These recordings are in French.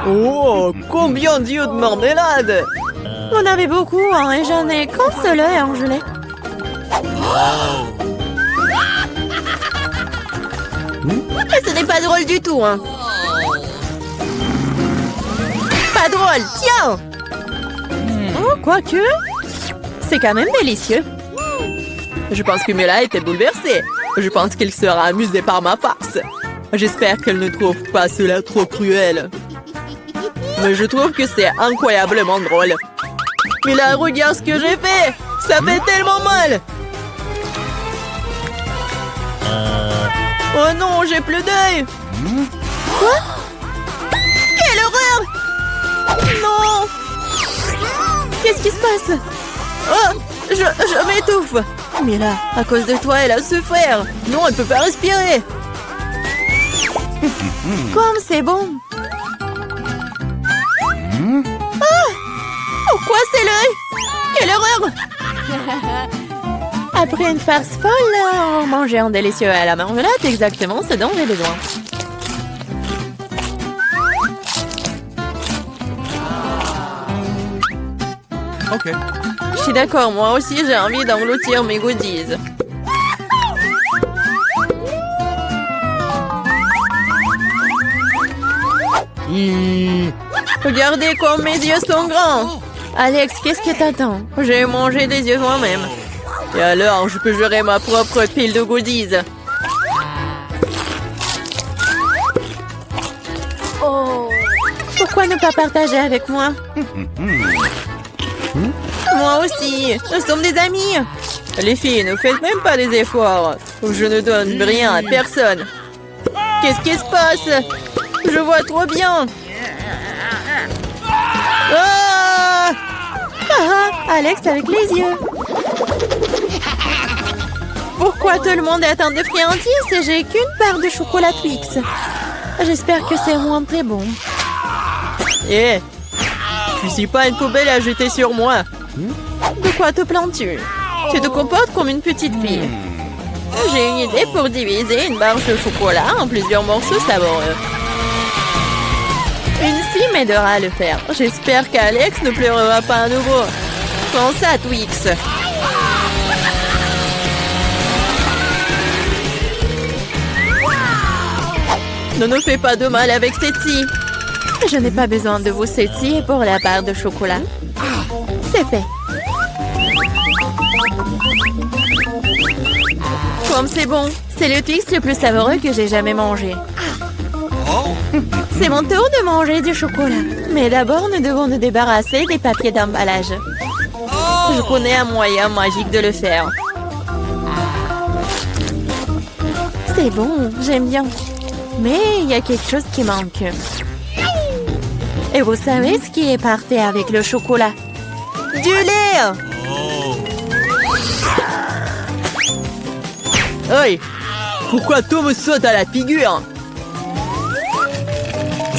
Oh, combien d'yeux de marmelade! Vous en avez beaucoup, hein, et j'en ai qu'un seul œil en gelée. Ce n'est pas drôle du tout, hein. Pas drôle, tiens! Oh, quoique, c'est quand même délicieux. Je pense que Mila était bouleversée. Je pense qu'elle sera amusée par ma farce. J'espère qu'elle ne trouve pas cela trop cruel. Mais je trouve que c'est incroyablement drôle. Mila, regarde ce que j'ai fait! Ça fait tellement mal! Oh non, j'ai plus d'œil! Quoi? Quelle horreur! Non! Qu'est-ce qui se passe? Oh! Je m'étouffe! Mila, à cause de toi, elle a souffert. Non, elle peut pas respirer! Comme c'est bon! Ah! Pourquoi c'est l'œil? Quelle horreur! Après une farce folle, on mangeait un délicieux à la marmelade, exactement ce dont j'ai besoin. Ok. Je suis d'accord, moi aussi j'ai envie d'engloutir mes goodies. Regardez comme mes yeux sont grands. Alex, qu'est-ce que t'attends? J'ai mangé des yeux moi-même. Et alors, je peux gérer ma propre pile de goodies. Oh. Pourquoi ne pas partager avec moi? Moi aussi, nous sommes des amis. Les filles, ne faites même pas des efforts. Je ne donne rien à personne. Qu'est-ce qui se passe? Je vois trop bien. Ah! Ah, Alex avec les yeux. Pourquoi tout le monde est atteint de friandises et j'ai qu'une part de chocolat Twix? J'espère que c'est moins très bon. Eh, tu suis pas une poubelle à jeter sur moi. De quoi te plains-tu? Tu te comportes comme une petite fille. J'ai une idée pour diviser une barre de chocolat en plusieurs morceaux savoureux. Une fille m'aidera à le faire. J'espère qu'Alex ne pleurera pas à nouveau. Prends ça, Twix. Ne nous fais pas de mal avec cette scie. Je n'ai pas besoin de vos ceci pour la barre de chocolat. C'est fait. Comme c'est bon. C'est le Twix le plus savoureux que j'ai jamais mangé. C'est mon tour de manger du chocolat. Mais d'abord, nous devons nous débarrasser des papiers d'emballage. Je connais un moyen magique de le faire. C'est bon, j'aime bien. Mais il y a quelque chose qui manque. Et vous savez ce qui est parfait avec le chocolat? Du lait! Hey! Pourquoi tout me saute à la figure?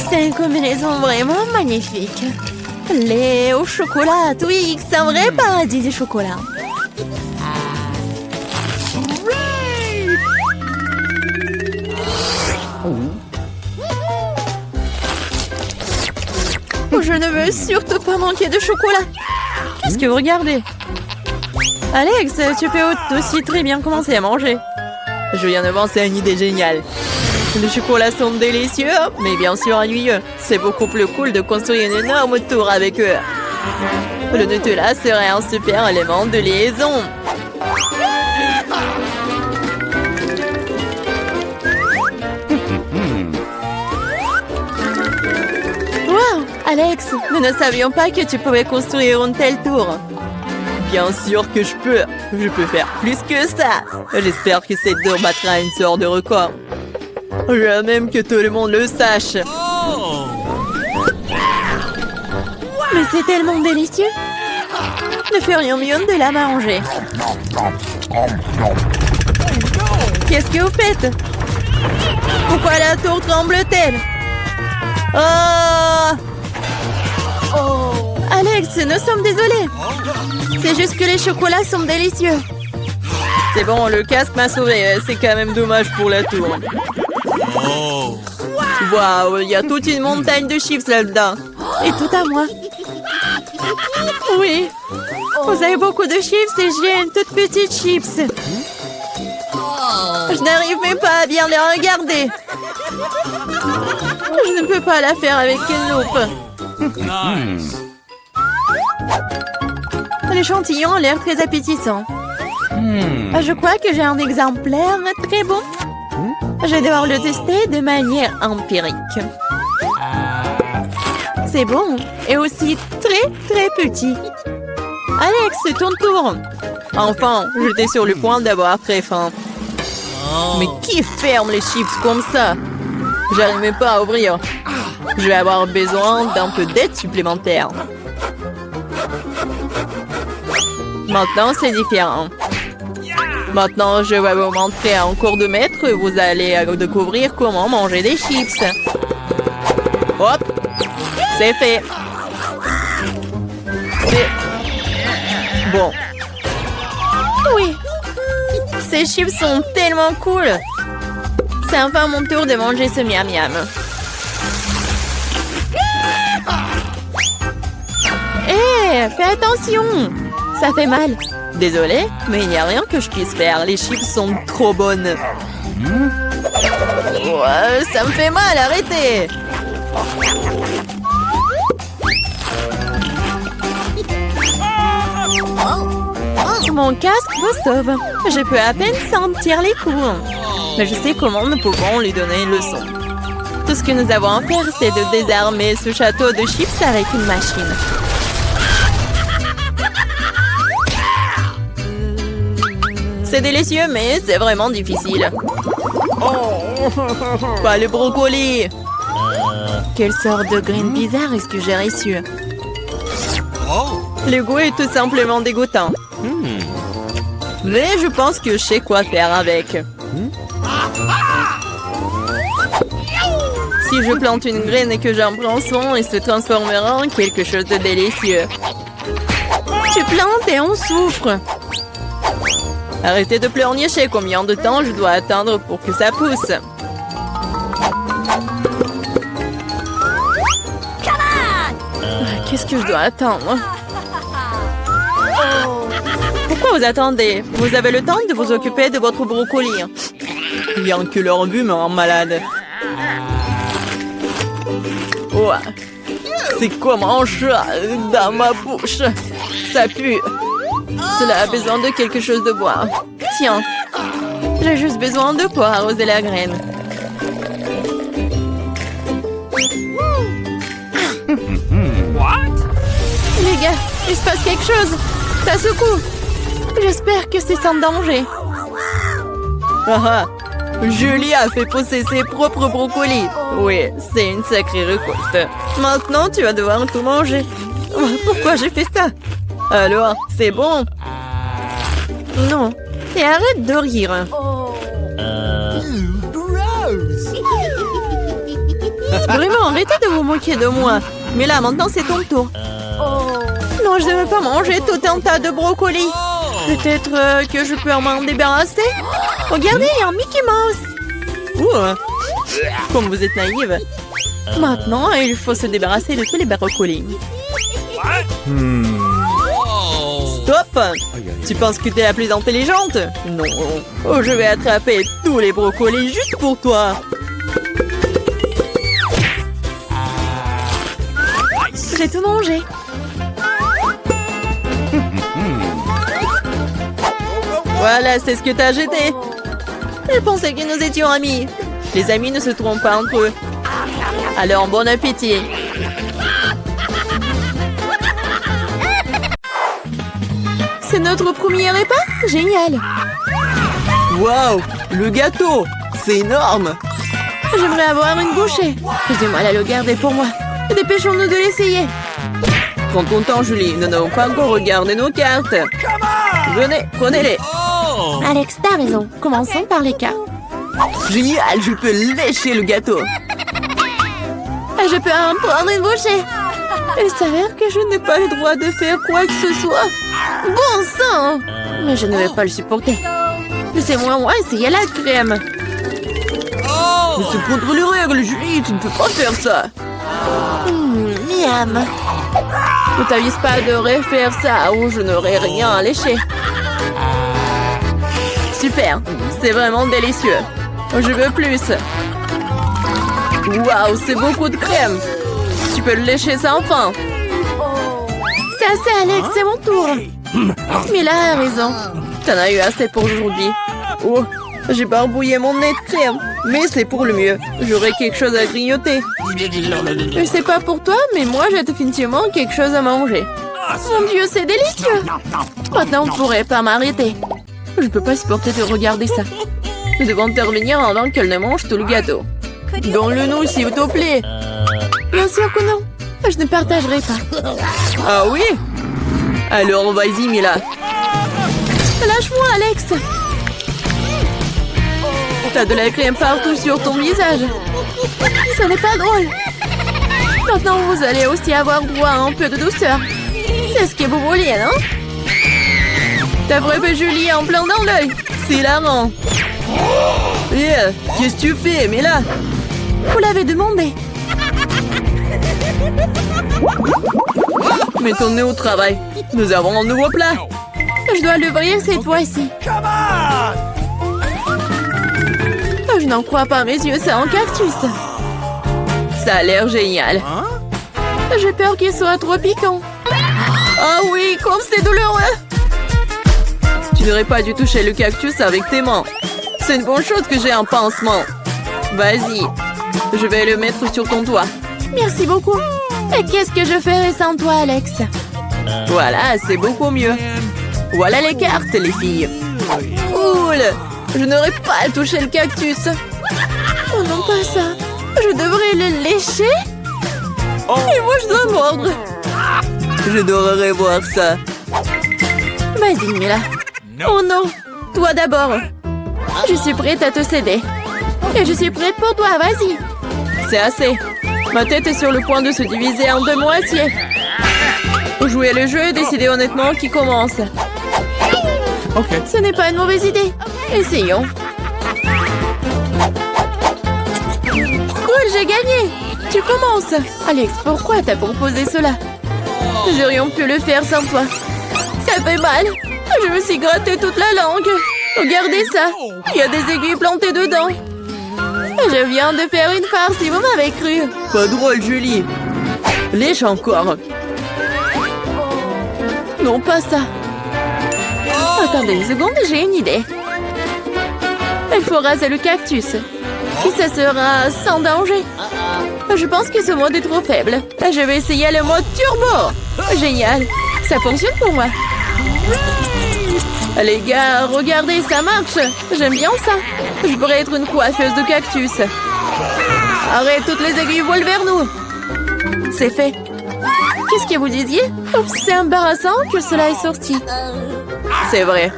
C'est une combinaison vraiment magnifique. Lait au chocolat, Twix, un vrai paradis du chocolat. Je ne veux surtout pas manquer de chocolat. Qu'est-ce que vous regardez? Alex, tu peux aussi très bien commencer à manger. Je viens de penser à une idée géniale. Les chocolats sont délicieux, mais bien sûr ennuyeux. C'est beaucoup plus cool de construire une énorme tour avec eux. Le Nutella serait un super élément de liaison. Wow, Alex, nous ne savions pas que tu pouvais construire une telle tour. Bien sûr que je peux. Je peux faire plus que ça. J'espère que cette tour battra une sorte de record. Je veux même que tout le monde le sache. Mais c'est tellement délicieux. Nous ferions mieux de la manger. Qu'est-ce que vous faites? Pourquoi la tour tremble-t-elle? Oh! Alex, nous sommes désolés. C'est juste que les chocolats sont délicieux. C'est bon, le casque m'a sauvé. C'est quand même dommage pour la tour. Waouh, il y a toute une montagne de chips là-dedans. Et tout à moi. Oui. Vous avez beaucoup de chips et j'ai une toute petite chips. Je n'arrive même pas à bien les regarder. Je ne peux pas la faire avec une loupe. L'échantillon a l'air très appétissant. Je crois que j'ai un exemplaire très bon. Je vais devoir le tester de manière empirique. C'est bon et aussi très très petit. Alex, c'est ton tour. Enfin, j'étais sur le point d'avoir très faim. Mais qui ferme les chips comme ça? J'arrive même pas à ouvrir. Je vais avoir besoin d'un peu d'aide supplémentaire. Maintenant, c'est différent. Maintenant, je vais vous montrer en cours de maître. Vous allez découvrir comment manger des chips. Hop! C'est fait. C'est... bon. Oui. Ces chips sont tellement cool. C'est enfin mon tour de manger ce miam miam. Hé, fais attention. Ça fait mal. Désolée, mais il n'y a rien que je puisse faire. Les chips sont trop bonnes. Ouais, ça me fait mal, arrêtez! Mon casque me sauve. Je peux à peine sentir les coups. Mais je sais comment nous pouvons lui donner une leçon. Tout ce que nous avons à faire, c'est de désarmer ce château de chips avec une machine. C'est délicieux, mais c'est vraiment difficile. Pas le brocoli! Quelle sorte de graine bizarre est-ce que j'ai reçu? Le goût est tout simplement dégoûtant. Mais je pense que je sais quoi faire avec. Si je plante une graine et que j'en prends soin, elle se transformera en quelque chose de délicieux. Tu plantes et on souffre. Arrêtez de pleurnicher, combien de temps je dois attendre pour que ça pousse? Qu'est-ce que je dois attendre? Pourquoi vous attendez? Vous avez le temps de vous occuper de votre brocoli. Bien que leur vue me rend malade. Ouais. C'est comme un chat dans ma bouche. Ça pue. Cela a besoin de quelque chose de boire. Tiens. J'ai juste besoin de pour arroser la graine. Les gars, il se passe quelque chose. Ça secoue. J'espère que c'est sans danger. Ah ah. Julie a fait pousser ses propres brocolis. Oui, c'est une sacrée récolte. Maintenant, tu vas devoir tout manger. Pourquoi j'ai fait ça? Alors, c'est bon? Non. Et arrête de rire. Vraiment, arrêtez de vous moquer de moi. Mais là, maintenant, c'est ton tour. Non, je ne veux pas manger tout un tas de brocolis. Peut-être que je peux m'en débarrasser? Regardez, il y a un Mickey Mouse. Comme vous êtes naïve. Maintenant, il faut se débarrasser de tous les brocolis. Stop! Tu penses que t'es la plus intelligente? Non. Oh, je vais attraper tous les brocolis juste pour toi. J'ai tout mangé. Voilà, c'est ce que t'as jeté. Je pensais que nous étions amis. Les amis ne se trompent pas entre eux. Alors, bon appétit. C'est notre premier repas? Génial. Waouh, le gâteau, c'est énorme. J'aimerais avoir une bouchée. J'ai du mal à le garder pour moi. Dépêchons-nous de l'essayer. Prends ton temps, Julie. Nous n'avons pas encore regardé nos cartes. Venez, prenez-les. Alex, t'as raison. Commençons par les cartes. Génial, je peux lécher le gâteau. Je peux en prendre une bouchée. Il s'avère que je n'ai pas le droit de faire quoi que ce soit. Bon sang! Mais je ne vais pas le supporter. Laissez-moi essayer la crème. Mais c'est contre les règles, Julie, tu ne peux pas faire ça. Miam. Ne t'avise pas de refaire ça ou je n'aurai rien à lécher. Super, c'est vraiment délicieux. Je veux plus. Waouh, c'est beaucoup de crème. Tu peux le lécher sans fin. C'est assez, Alex, c'est mon tour. Mila a raison. T'en as eu assez pour aujourd'hui. Oh, j'ai barbouillé mon nez de crème. Mais c'est pour le mieux. J'aurai quelque chose à grignoter. Je sais pas pour toi, mais moi j'ai définitivement quelque chose à manger. Mon Dieu, c'est délicieux. Maintenant, on ne pourrait pas m'arrêter. Je peux pas supporter de regarder ça. Nous devons intervenir avant qu'elle ne mange tout le gâteau. Donne-le-nous, s'il te plaît. Bien sûr que non. Je ne partagerai pas. Ah oui? Alors, vas-y, Mila. Lâche-moi, Alex. T'as de la crème partout sur ton visage. Ce n'est pas drôle. Maintenant, vous allez aussi avoir droit à un peu de douceur. C'est ce que vous vouliez, non? T'as frappé Julie en plein dans l'œil. C'est hilarant. Yeah, qu'est-ce que tu fais, Mila? Vous l'avez demandé. Mettons-nous au travail. Nous avons un nouveau plat. Je dois l'ouvrir cette fois-ci. Je n'en crois pas, mes yeux, c'est un cactus. Ça a l'air génial. J'ai peur qu'il soit trop piquant. Ah oui, comme c'est douloureux. Tu n'aurais pas dû toucher le cactus avec tes mains. C'est une bonne chose que j'ai un pansement. Vas-y, je vais le mettre sur ton toit. Merci beaucoup. Et qu'est-ce que je ferais sans toi, Alex? Voilà, c'est beaucoup mieux. Voilà les cartes, les filles. Cool. Je n'aurais pas touché le cactus. Oh non, pas ça. Je devrais le lécher? Et moi, je dois mordre. J'adorerais voir ça. Vas-y, Mila. Oh non. Toi d'abord. Je suis prête à te céder. Et je suis prête pour toi, vas-y. C'est assez. Ma tête est sur le point de se diviser en deux moitiés. Jouer le jeu et décider honnêtement qui commence. Ce n'est pas une mauvaise idée. Essayons. Cool, j'ai gagné. Tu commences. Alex, pourquoi t'as proposé cela? Nous aurions pu le faire sans toi. Ça fait mal. Je me suis gratté toute la langue. Regardez ça. Il y a des aiguilles plantées dedans. Je viens de faire une farce, si vous m'avez cru. Pas drôle, Julie. Lèche encore. Non, pas ça. Attendez une seconde, j'ai une idée. Il faut raser le cactus. Puis ça sera sans danger. Je pense que ce mode est trop faible. Je vais essayer le mode turbo. Génial. Ça fonctionne pour moi. Les gars, regardez, ça marche. J'aime bien ça. Je pourrais être une coiffeuse de cactus. Arrête, toutes les aiguilles volent vers nous. C'est fait. Qu'est-ce que vous disiez? Oups, c'est embarrassant que cela est sorti. C'est vrai.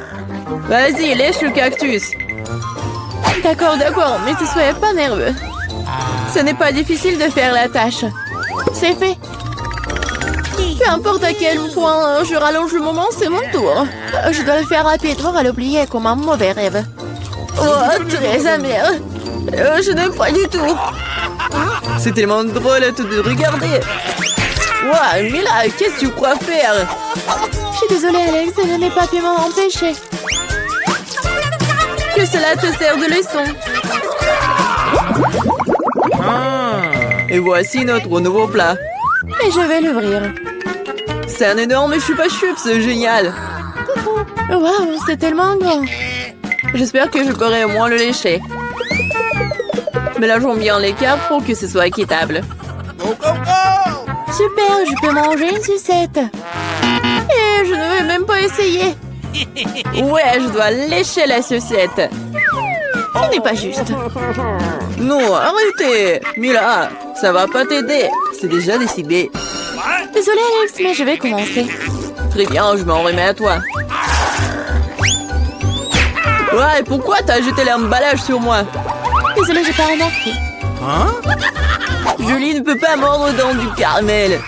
Vas-y, lèche le cactus. D'accord, mais ne soyez pas nerveux. Ce n'est pas difficile de faire la tâche. C'est fait. Peu importe à quel point je rallonge le moment, c'est mon tour. Je dois le faire rapidement à l'oublier comme un mauvais rêve. Oh, très amer. Je n'aime pas du tout. C'est tellement drôle de regarder. Ouah, Mila, qu'est-ce que tu crois faire? Je suis désolée, Alex, je n'ai pas pu m'en empêcher. Que cela te sert de leçon. Et voici notre nouveau plat. Et je vais l'ouvrir. C'est un énorme chupa-chups, génial. Waouh, c'est tellement grand. J'espère que je pourrai au moins le lécher. Mélangeons bien les cartes pour que ce soit équitable. Super, je peux manger une sucette. Et je ne vais même pas essayer. Ouais, je dois lécher la sucette. Ce n'est pas juste. Non, arrêtez. Mila, ça va pas t'aider. C'est déjà décidé. Désolée, Alex, mais je vais commencer. Très bien, je m'en remets à toi. Ouais, pourquoi t'as jeté l'emballage sur moi? Désolée, j'ai pas remarqué. Julie ne peut pas mordre dans du caramel.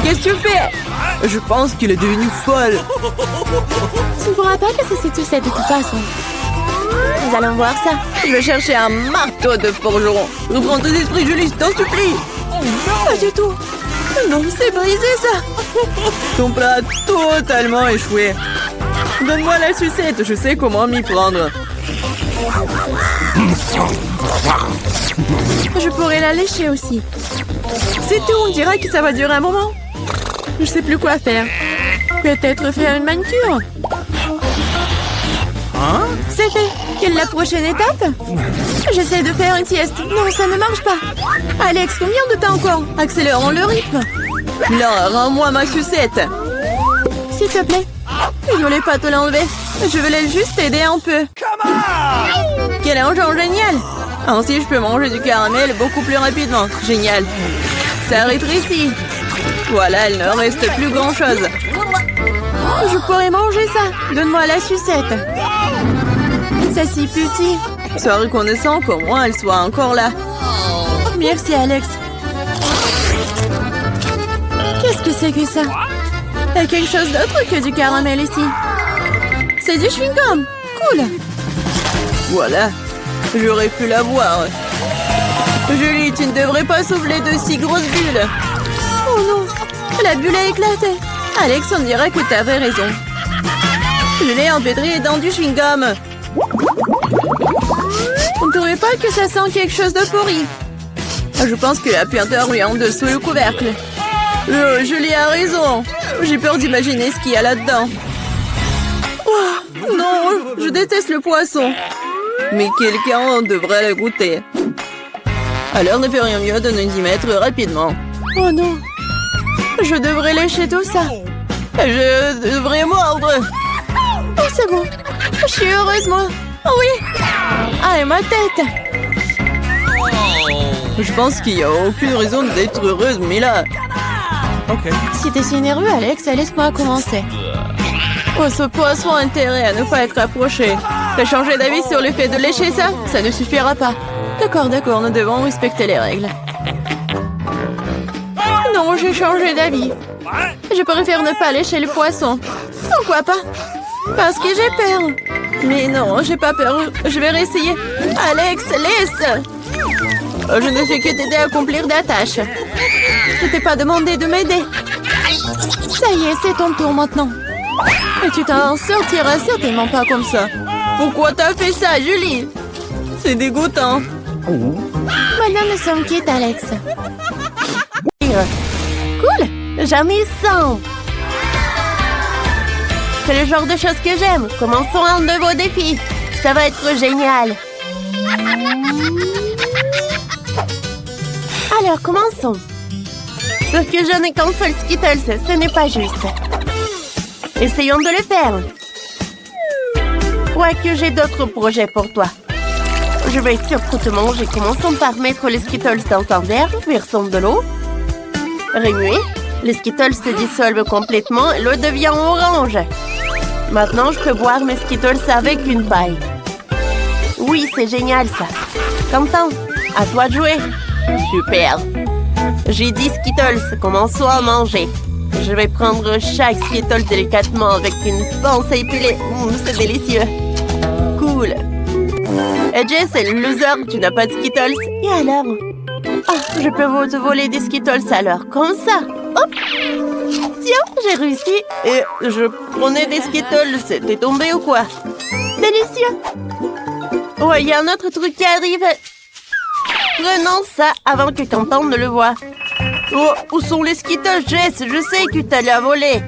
Qu'est-ce que tu fais? Je pense qu'il est devenu folle. Tu ne pourras pas casser cette sucette de toute façon. Nous allons voir ça. Je vais chercher un marteau de forgeron. Reprends tes esprits, Julie, je t'en supplie. Pas du tout. Non, c'est brisé ça. Ton plat a totalement échoué. Donne-moi la sucette, je sais comment m'y prendre. Je pourrais la lécher aussi. C'est tout, on dirait que ça va durer un moment. Je sais plus quoi faire. Peut-être faire une manucure. C'est fait. Quelle est la prochaine étape? J'essaie de faire une sieste. Non, ça ne marche pas. Alex, combien de temps encore? Accélérons le rythme. Là, rends-moi ma sucette. S'il te plaît. Je voulais pas te l'enlever. Je voulais juste t'aider un peu. Quel argent génial. Ainsi, je peux manger du caramel beaucoup plus rapidement. Génial. Ça rétrécit. Voilà, il ne reste plus grand-chose. Je pourrais manger ça. Donne-moi la sucette. C'est si petit. Sois reconnaissant qu'au moins elle soit encore là. Merci, Alex. Qu'est-ce que c'est que ça? Il y a quelque chose d'autre que du caramel ici. C'est du chewing-gum. Cool. Voilà. J'aurais pu l'avoir. Julie, tu ne devrais pas souffler de si grosses bulles. Oh non. La bulle a éclaté. Alex, on dirait que tu avais raison. Je l'ai empêtré dans du chewing-gum. On ne trouvait pas que ça sent quelque chose de pourri. Je pense que la puanteur est en dessous le couvercle. Julie a raison. J'ai peur d'imaginer ce qu'il y a là-dedans. Oh, non, je déteste le poisson. Mais quelqu'un devrait le goûter. Alors ne ferions mieux de nous y mettre rapidement. Oh non. Je devrais lécher tout ça. Je devrais mordre. Oh, c'est bon. Je suis heureuse, moi. Oh oui. Ah, et ma tête. Je pense qu'il n'y a aucune raison d'être heureuse, mais là... Si t'es si nerveux, Alex, laisse-moi commencer. Oh, ce poisson a intérêt à ne pas être approché. T'as changé d'avis sur le fait de lécher ça? Ça ne suffira pas. D'accord, nous devons respecter les règles. Non, j'ai changé d'avis. Je préfère ne pas lécher le poisson. Pourquoi pas? Parce que j'ai peur. Mais non, j'ai pas peur. Je vais réessayer. Alex, laisse! Je ne fais que t'aider à accomplir des tâches. Je t'ai pas demandé de m'aider. Ça y est, c'est ton tour maintenant. Et tu t'en sortiras certainement pas comme ça. Pourquoi t'as fait ça, Julie? C'est dégoûtant. Maintenant, nous sommes quittes, Alex. Cool! J'en ai 100. C'est le genre de choses que j'aime. Commençons un nouveau défi. Ça va être génial. Alors, commençons. Sauf que je n'ai qu'un seul Skittles, ce n'est pas juste. Essayons de le faire. Quoique j'ai d'autres projets pour toi. Je vais surtout te manger. Commençons par mettre les Skittles dans un verre, versons de l'eau. Remuer. Les Skittles se dissolvent complètement et l'eau devient orange. Maintenant, je peux boire mes Skittles avec une paille. Oui, c'est génial ça. Quentin, à toi de jouer. Super. J'ai 10 Skittles, commençons à manger. Je vais prendre chaque Skittle délicatement avec une pince épilée. C'est délicieux. Cool. Et Jess, c'est le loser, tu n'as pas de Skittles. Et alors? Ah, je peux te voler des Skittles alors, comme ça. Hop. Tiens, j'ai réussi. Et je prenais des Skittles, c'était tombé ou quoi? Délicieux. Oh, il y a un autre truc qui arrive. Prenons ça avant que Quentin ne le voie. Oh, où sont les Skittles, Jess? Je sais que tu allais voler.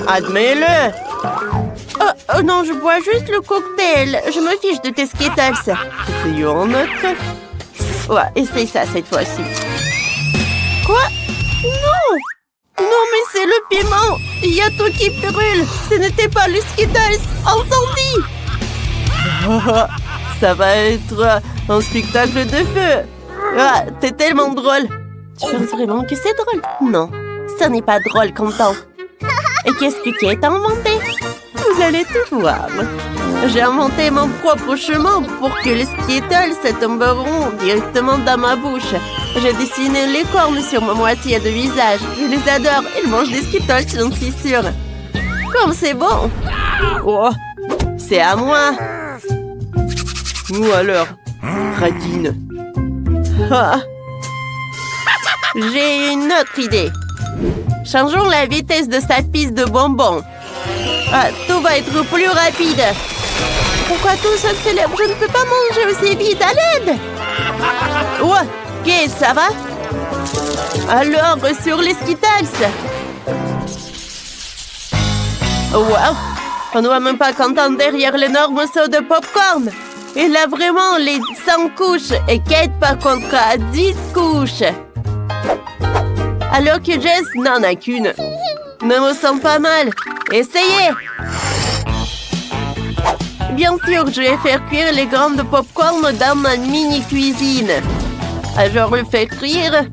Admets-le. Oh non, je bois juste le cocktail. Je me fiche de tes Skittles. Essayons un autre. Ouais, essaye ça cette fois-ci. Quoi? Non! Non, mais c'est le piment. Il y a tout qui brûle. Ce n'était pas le Skittles. Incendie! Ça va être un spectacle de feu. Ah, t'es tellement drôle. Tu penses vraiment que c'est drôle? Non, ça n'est pas drôle, Quentin. Et qu'est-ce que tu as inventé? Vous allez tout voir. J'ai inventé mon propre chemin pour que les Skittles tomberont directement dans ma bouche. J'ai dessiné les cornes sur ma moitié de visage. Je les adore. Ils mangent des Skittles, j'en suis sûre. Comme c'est bon. Oh, c'est à moi. Ou alors, radine. Ah. J'ai une autre idée. Changeons la vitesse de sa piste de bonbons. Ah, tout va être plus rapide. Pourquoi tout s'accélère? Je ne peux pas manger aussi vite. À l'aide! Oh, ok, ça va? Alors, sur les Skittles. Wow! On ne voit même pas qu'entendre derrière l'énorme seau de popcorn. Il a vraiment les 100 couches et Kate, par contre, a 10 couches. Alors que Jess n'en a qu'une. Ne me sens pas mal. Essayez! Bien sûr, je vais faire cuire les grains de popcorn dans ma mini-cuisine. Je le fais cuire.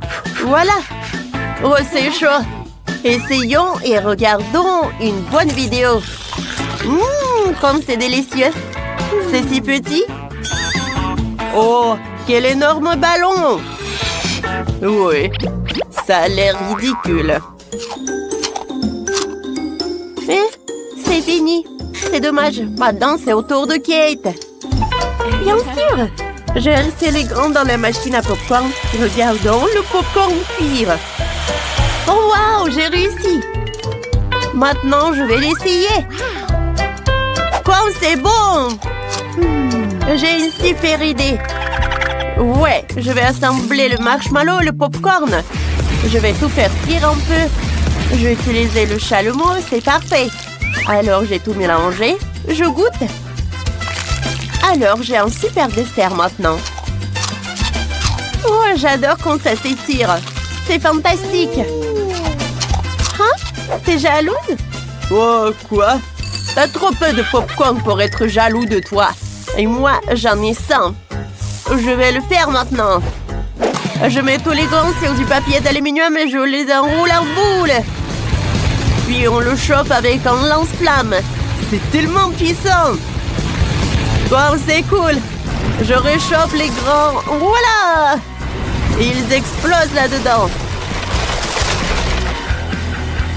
Voilà. Oh, c'est chaud. Essayons et regardons une bonne vidéo. Comme c'est délicieux. C'est si petit. Oh, quel énorme ballon! Oui, ça a l'air ridicule. Mais c'est fini. C'est dommage. Maintenant, c'est au tour de Kate. Bien sûr. J'ai laissé les grains dans la machine à popcorn. Regardons le popcorn cuire. Oh, waouh, j'ai réussi. Maintenant, je vais l'essayer. Comme c'est bon! J'ai une super idée. Ouais, je vais assembler le marshmallow et le popcorn. Je vais tout faire cuire un peu. Je vais utiliser le chalumeau, c'est parfait. Alors, j'ai tout mélangé. Je goûte. Alors, j'ai un super dessert maintenant. Oh, j'adore quand ça s'étire. C'est fantastique. Hein? T'es jalouse? Oh, quoi? T'as trop peu de popcorn pour être jaloux de toi. Et moi, j'en ai 100. Je vais le faire maintenant. Je mets tous les grains sur du papier d'aluminium et je les enroule en boule. Puis on le chope avec un lance-flamme. C'est tellement puissant. Wow, c'est cool. Je réchauffe les grains. Voilà! Et ils explosent là-dedans.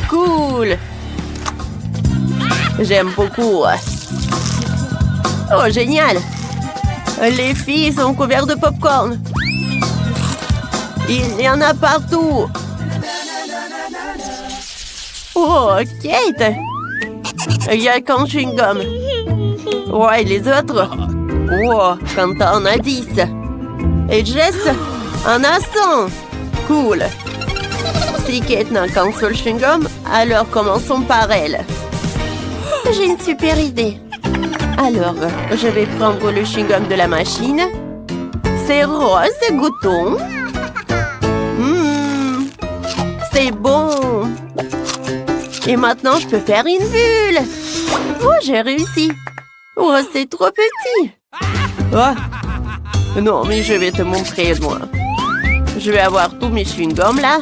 Cool. J'aime beaucoup. Oh, génial! Les filles sont couvertes de popcorn. Il y en a partout. Oh, Kate! Il y a qu'un chewing-gum. Ouais, les autres? Oh, quand t'en as 10. Et Jess en a 100. Cool. Si Kate n'a qu'un seul chewing-gum, alors commençons par elle. J'ai une super idée. Alors, je vais prendre le chewing-gum de la machine. C'est rose, goûtons. C'est bon. Et maintenant, je peux faire une bulle. Oh, j'ai réussi. Oh, c'est trop petit. Oh. Non, mais je vais te montrer, moi. Je vais avoir tous mes chewing-gums là.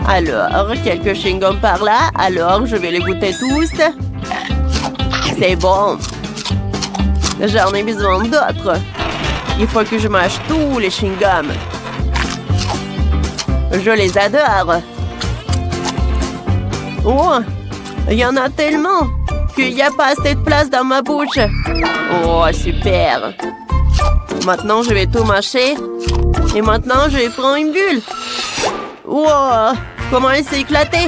Alors, quelques chewing-gums par là. Alors, je vais les goûter tous. C'est bon. J'en ai besoin d'autres. Il faut que je mâche tous les chewing-gums. Je les adore. Oh, il y en a tellement qu'il n'y a pas assez de place dans ma bouche. Oh, super. Maintenant, je vais tout mâcher. Et maintenant, je vais prendre une bulle. Wow, comment elle s'est éclatée.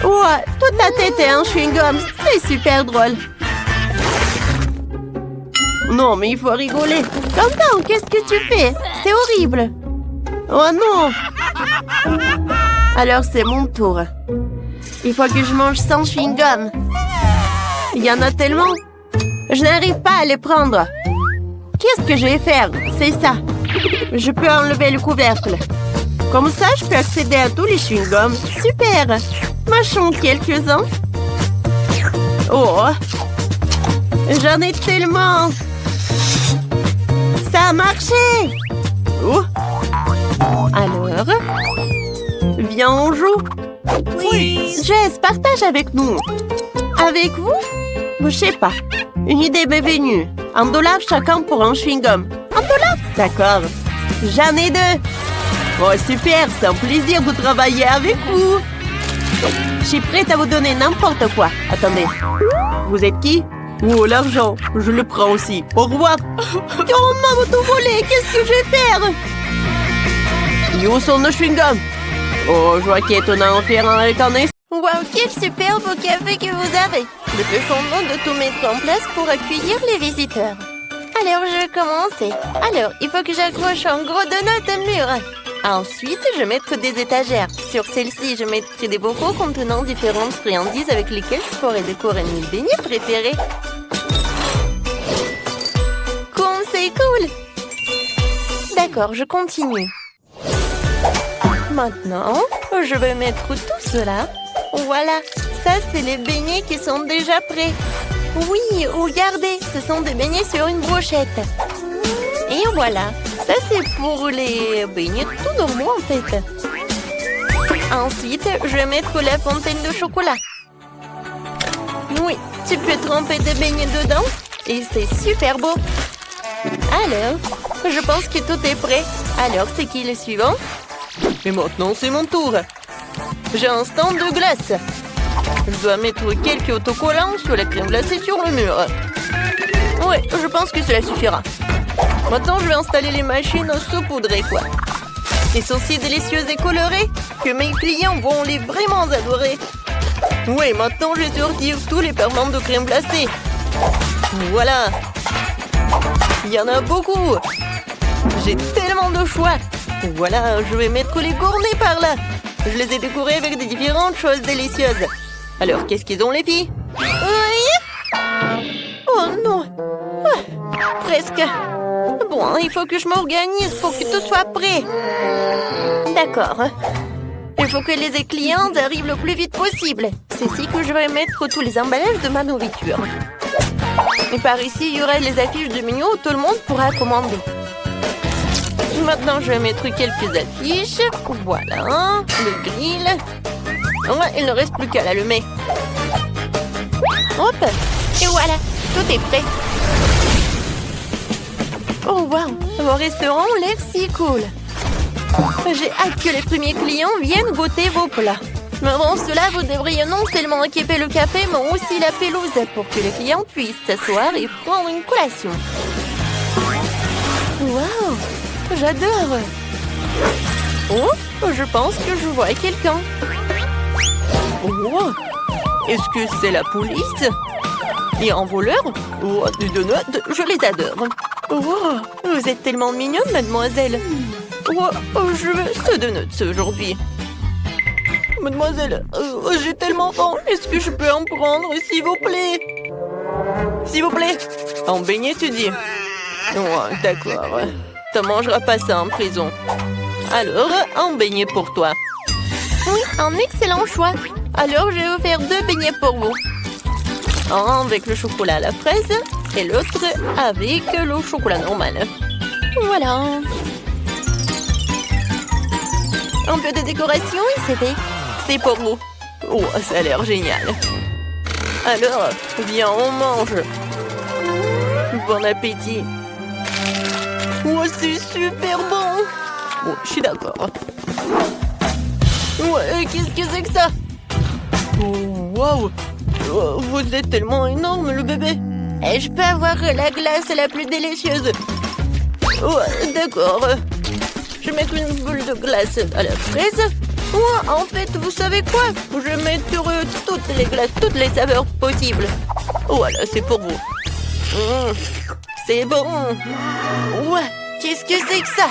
Wow, toute la tête est un chewing-gum. C'est super drôle. Non, mais il faut rigoler. Quentin, qu'est-ce que tu fais? C'est horrible. Oh non. Alors, c'est mon tour. Il faut que je mange 100 chewing-gum. Il y en a tellement. Je n'arrive pas à les prendre. Qu'est-ce que je vais faire? C'est ça. Je peux enlever le couvercle. Comme ça, je peux accéder à tous les chewing-gums. Super. Mâchons quelques-uns. Oh. J'en ai tellement. Ça a marché. Oh. Alors, viens, on joue. Oui. Jess, partage avec nous. Avec vous? Je sais pas. Une idée m'est venue. $1 chacun pour un chewing-gum. $1? D'accord. J'en ai 2. Oh, super. C'est un plaisir de travailler avec vous. Je suis prête à vous donner n'importe quoi. Attendez. Vous êtes qui? Oh, l'argent, je le prends aussi. Au revoir. Oh, ma moto volée, qu'est-ce que je vais faire? Et où sont nos chewing-gums? Oh, je vois qu'étonnant faire un alternance. Waouh, quel superbe café que vous avez! Dépêchons-nous de tout mettre en place pour accueillir les visiteurs. Alors, je vais commencer. Alors, il faut que j'accroche un gros donut au mur. Ensuite, je vais mettre des étagères. Sur celle-ci, je mettrai des bocaux contenant différentes friandises avec lesquelles je pourrai décorer mes beignets préférés. Comme c'est cool! D'accord, je continue. Maintenant, je vais mettre tout cela. Voilà, ça c'est les beignets qui sont déjà prêts. Oui, regardez, ce sont des beignets sur une brochette. Et voilà, ça c'est pour les beignets tout normaux en fait. Ensuite, je vais mettre la fontaine de chocolat. Oui, tu peux tremper des beignets dedans et c'est super beau. Alors, je pense que tout est prêt. Alors, c'est qui le suivant? Et maintenant, c'est mon tour. J'ai un stand de glace. Je dois mettre quelques autocollants sur la crème glacée sur le mur. Ouais, je pense que cela suffira. Maintenant, je vais installer les machines saupoudrées, quoi. Ils sont si délicieuses et colorées que mes clients vont les vraiment adorer. Oui, maintenant, je vais sortir tous les ferments de crème glacée. Voilà. Il y en a beaucoup. J'ai tellement de choix. Voilà, je vais mettre les gourmets par là. Je les ai décorés avec des différentes choses délicieuses. Alors, qu'est-ce qu'ils ont, les filles? Oui. Oh non. Ah, presque. Bon, il faut que je m'organise pour que tout soit prêt. D'accord. Il faut que les clients arrivent le plus vite possible. C'est ici que je vais mettre tous les emballages de ma nourriture. Et par ici, il y aura les affiches de menu où tout le monde pourra commander. Maintenant, je vais mettre quelques affiches. Voilà, le grill. Ouais, il ne reste plus qu'à l'allumer. Hop, et voilà, tout est prêt. Oh wow, vos restaurants ont l'air si cool. J'ai hâte que les premiers clients viennent goûter vos plats. Mais avant cela, vous devriez non seulement équiper le café, mais aussi la pelouse pour que les clients puissent s'asseoir et prendre une collation. Wow, j'adore. Oh, je pense que je vois quelqu'un. Oh, est-ce que c'est la police? Et un voleur? Oh, des donuts, je les adore. Oh, vous êtes tellement mignonne, mademoiselle. Oh, je veux ce donut aujourd'hui. Mademoiselle, j'ai tellement faim. Est-ce que je peux en prendre, s'il vous plaît? S'il vous plaît. En beignet, tu dis? Oh, d'accord. Tu mangeras pas ça en prison. Alors, un beignet pour toi. Oui, un excellent choix. Alors, je vais vous faire 2 beignets pour vous. Un avec le chocolat à la fraise et l'autre avec le chocolat normal. Voilà. Un peu de décoration et c'est fait. C'est pour vous. Oh, ça a l'air génial. Alors, viens, on mange. Bon appétit. Oh, c'est super bon. Oh, je suis d'accord. Ouais, qu'est-ce que c'est que ça? Oh, waouh. Oh, vous êtes tellement énorme, le bébé. Et je peux avoir la glace la plus délicieuse. Oh, d'accord. Je vais mettre une boule de glace à la fraise. Oh, en fait, vous savez quoi? Je vais mettre toutes les glaces, toutes les saveurs possibles. Voilà, c'est pour vous. C'est bon. Ouais, qu'est-ce que c'est que ça?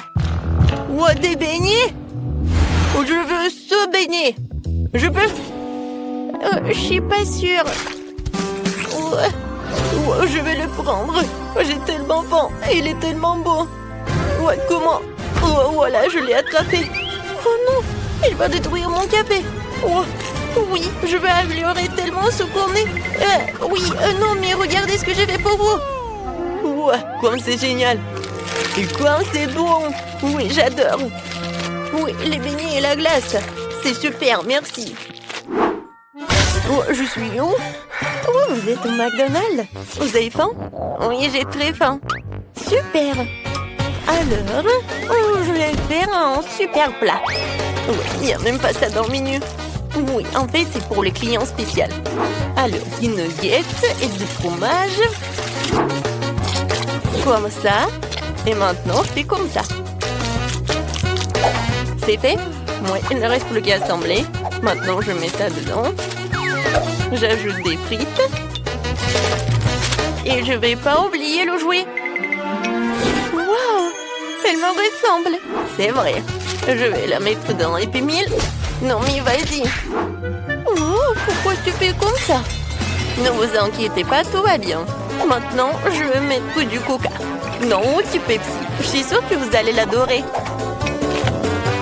Ouais, des beignets? Je veux ce beignet. Je peux? Je suis pas sûre. Ouais, je vais le prendre. J'ai tellement faim. Il est tellement beau. Ouais, comment? Oh, voilà, je l'ai attrapé. Oh non, il va détruire mon café. Oh. Oui, je vais améliorer tellement ce qu'on est. Oui, non, mais regardez ce que j'ai fait pour vous. Ouais, comme c'est génial. Et quoi, c'est bon. Oui, j'adore. Oui, les beignets et la glace. C'est super, merci. Oh, je suis où? Oh, vous êtes au McDonald's. Vous avez faim? Oui, j'ai très faim. Super. Alors, je vais faire un super plat. Oui, il n'y a même pas ça dans le menu. Oui, en fait, c'est pour les clients spéciaux. Alors, des nuggets et du fromage. Comme ça. Et maintenant, je fais comme ça. C'est fait? Oui, il ne reste plus qu'à assembler. Maintenant, je mets ça dedans. J'ajoute des frites. Et je vais pas oublier le jouet. Waouh! Elle me ressemble. C'est vrai. Je vais la mettre dans les pémiles. Non, mais vas-y. Oh, pourquoi tu fais comme ça? Ne vous inquiétez pas, tout va bien. Maintenant, je vais mettre du coca. Non, du Pepsi. Je suis sûre que vous allez l'adorer.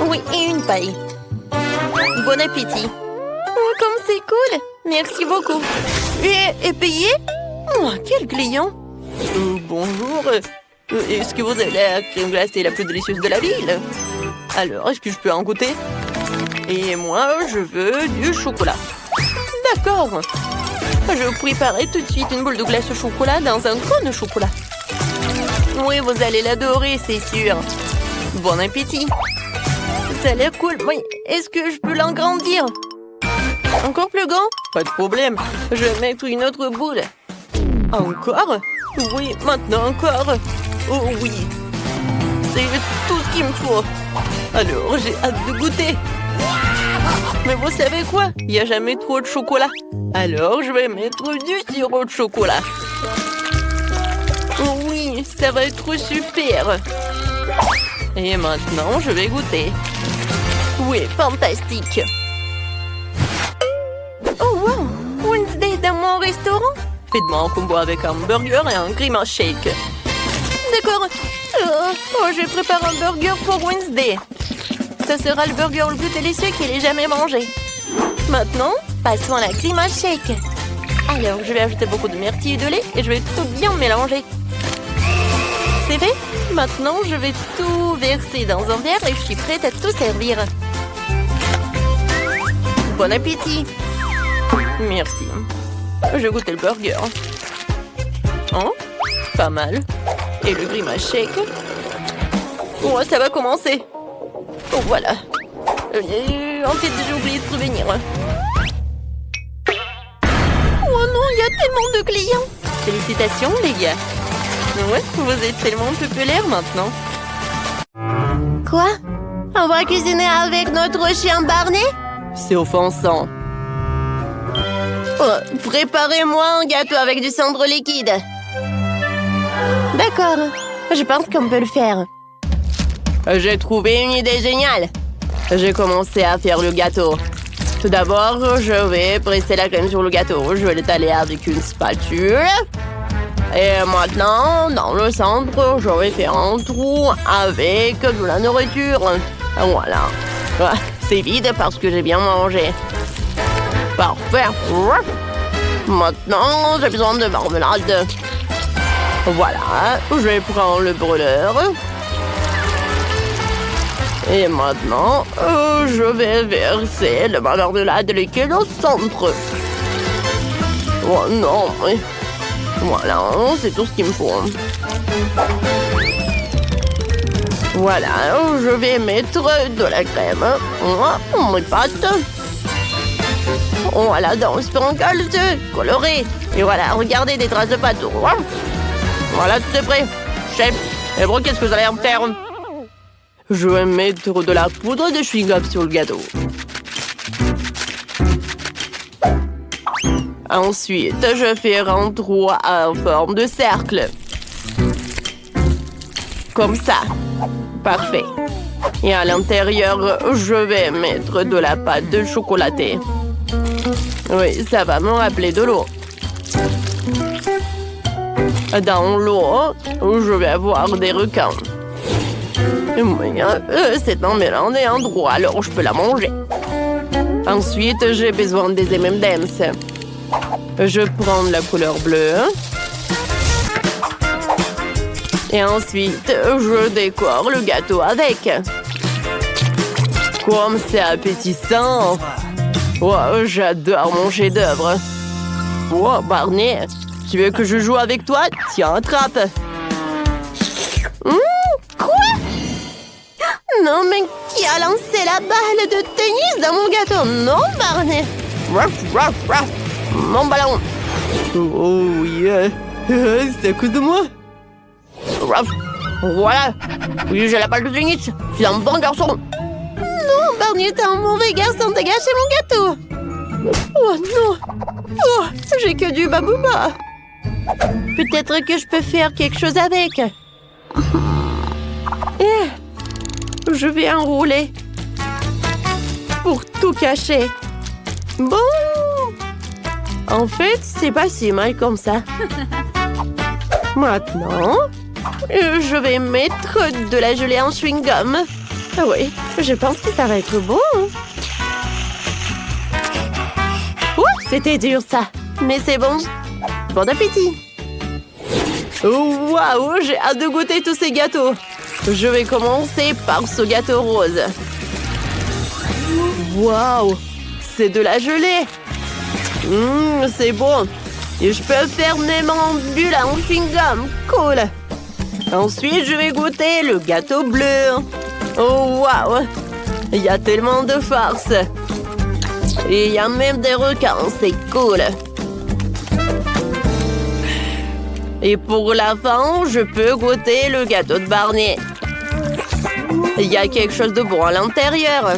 Oui, et une paille. Bon appétit. Oh, comme c'est cool. Merci beaucoup. Et payé? Oh, quel client. Bonjour. Est-ce que vous avez la crème glacée la plus délicieuse de la ville? Alors, est-ce que je peux en goûter? Et moi, je veux du chocolat. D'accord. Je préparerai tout de suite une boule de glace au chocolat dans un cône de chocolat. Oui, vous allez l'adorer, c'est sûr. Bon appétit. Ça a l'air cool. Oui, est-ce que je peux l'agrandir? Encore plus grand? Pas de problème. Je vais mettre une autre boule. Encore? Oui, maintenant encore. Oh oui. C'est tout ce qu'il me faut. Alors, j'ai hâte de goûter. Mais vous savez quoi? Il n'y a jamais trop de chocolat. Alors, je vais mettre du sirop de chocolat. Oui, ça va être super. Et maintenant, je vais goûter. Oui, fantastique. Oh, wow! Wednesday dans mon restaurant? Faites-moi un combo avec un burger et un grimace shake. D'accord. Je prépare un burger pour Wednesday. Ce sera le burger le plus délicieux qu'elle ait jamais mangé. Maintenant, passons à la grimace shake. Alors, je vais ajouter beaucoup de myrtille et de lait et je vais tout bien mélanger. C'est fait? Maintenant, je vais tout verser dans un verre et je suis prête à tout servir. Bon appétit! Merci. Je goûte le burger. Oh, pas mal. Et le grimace shake. Oh, ça va commencer. Oh, voilà. En fait, j'ai oublié de prévenir. Oh non, il y a tellement de clients. Félicitations, les gars. Ouais, vous êtes tellement populaires maintenant. Quoi? On va cuisiner avec notre chien Barney? C'est offensant. Oh, préparez-moi un gâteau avec du cendre liquide. D'accord. Je pense qu'on peut le faire. J'ai trouvé une idée géniale. J'ai commencé à faire le gâteau. Tout d'abord, je vais presser la crème sur le gâteau. Je vais l'étaler avec une spatule. Et maintenant, dans le centre, je vais faire un trou avec de la nourriture. Voilà. C'est vide parce que j'ai bien mangé. Parfait. Maintenant, j'ai besoin de marmelade. Voilà. Je vais prendre le brûleur. Et maintenant, je vais verser le marmelade liquide au centre. Oh non, mais... Voilà, c'est tout ce qu'il me faut. Voilà, je vais mettre de la crème. Mes pâtes. Voilà, dans le sprinkles coloré. Et voilà, regardez des traces de pâte. Voilà, tout est prêt. Chef, et bon, qu'est-ce que vous allez me faire? Je vais mettre de la poudre de chewing-gum sur le gâteau. Ensuite, je fais un trou en forme de cercle. Comme ça. Parfait. Et à l'intérieur, je vais mettre de la pâte de chocolatée. Oui, ça va me rappeler de l'eau. Dans l'eau, je vais avoir des requins. Oui, c'est un mélange et un droit, alors je peux la manger. Ensuite, j'ai besoin des M&M's. Je prends la couleur bleue. Et ensuite, je décore le gâteau avec. Comme c'est appétissant. Oh, j'adore mon chef-d'œuvre. Oh, Barney, tu veux que je joue avec toi? Tiens, attrape. Quoi? Non, mais qui a lancé la balle de tennis dans mon gâteau. Non, Barney. Ruff, ruff, ruff. Mon ballon. Oh yeah. C'est à cause de moi. Ruff. Voilà. Oui, j'ai la balle de tennis. Je suis un bon garçon. Non, Barney, t'es un mauvais garçon. T'as gâché mon gâteau. Oh non. Oh, j'ai que du babouba. Peut-être que je peux faire quelque chose avec. Je vais enrouler pour tout cacher. Bon. En fait, c'est pas si mal comme ça. Maintenant, je vais mettre de la gelée en chewing-gum. Ah oui, je pense que ça va être bon. C'était dur ça, mais c'est bon. Bon appétit. Waouh, j'ai hâte de goûter tous ces gâteaux. Je vais commencer par ce gâteau rose. Waouh, c'est de la gelée. C'est bon. Et je peux faire même en bulle en chewing-gum. Cool. Ensuite, je vais goûter le gâteau bleu. Oh, waouh. Il y a tellement de farce. Et il y a même des requins. C'est cool. Et pour la fin, je peux goûter le gâteau de Barney. Il y a quelque chose de bon à l'intérieur.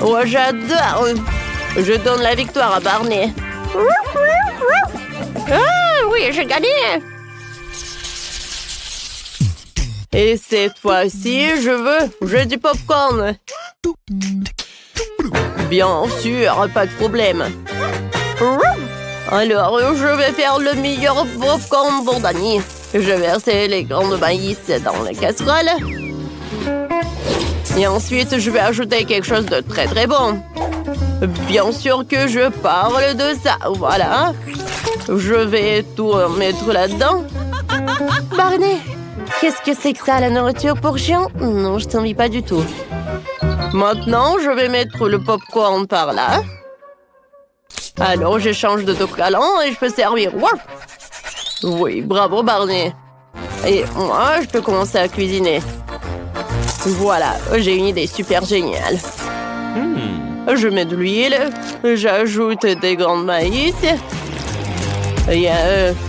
Oh, j'adore. Je donne la victoire à Barney. Ah oui, j'ai gagné. Et cette fois-ci, je veux du popcorn. Bien sûr, pas de problème. Alors, je vais faire le meilleur popcorn pour Danny. Je vais verser les grains de maïs dans la casserole. Et ensuite, je vais ajouter quelque chose de très très bon. Bien sûr que je parle de ça. Voilà. Je vais tout mettre là-dedans. Barney, qu'est-ce que c'est que ça, la nourriture pour chien? Non, je t'envie pas du tout. Maintenant, je vais mettre le popcorn par là. Alors, je change de collant et je peux servir. Oui, bravo Barney. Et moi, je peux commencer à cuisiner. Voilà, j'ai une idée super géniale. Je mets de l'huile, j'ajoute des grains de maïs. Et